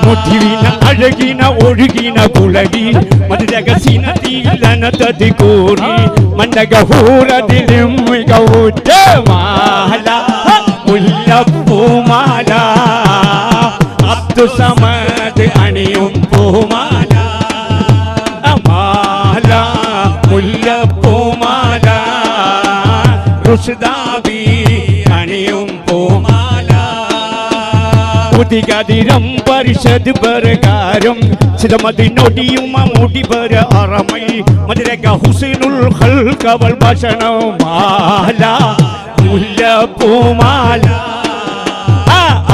മുടിവിന അഴകിന ഒഴുകിന പുളകി മധുരകസിന തീലനതതി കോരി മണ്ടകഹൂരതിലും മികവുറ്റ മാല മുല്ലപ്പൂമാല അബ്ദുസമദ് അണിയും പൂമാല മാല മുല്ലപ്പൂമാല റുഷ്ദാബി അണിയും പൂമാല ഉദികതിരം പരിഷദ് പ്രകാരം ചിതമതിനൊടിയും മുടിപര അറമൈ മധുരക ഹുസൈനുൽ ഖൽഖവൽ ഭക്ഷണം മാല മുല്ലപ്പൂമാല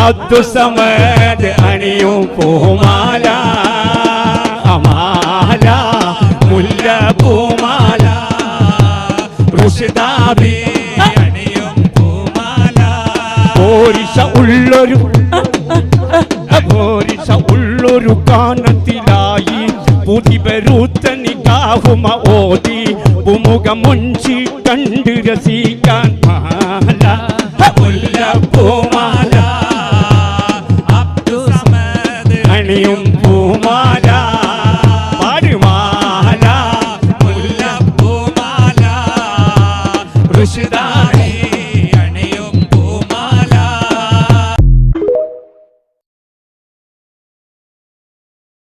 അബ്ദുസമദ് അണിയും പൂമാല മാല മുല്ലപ്പൂമാല റുഷ്ദാബി അണിയും പൂമാല പോരിശ ഉള്ളൊരു കാനത്തിലായി പുതിപെരുത്ത നികാഹുമ ഓതി പുമുഖം മുഞ്ചി കണ്ട് രസിക്കാൻ മാല മുല്ലപ്പൂമാല അബ്ദുസമദ് അണിയും പൂമാല പാടുമാല മുല്ലപ്പൂമാല റുഷ്ദാബി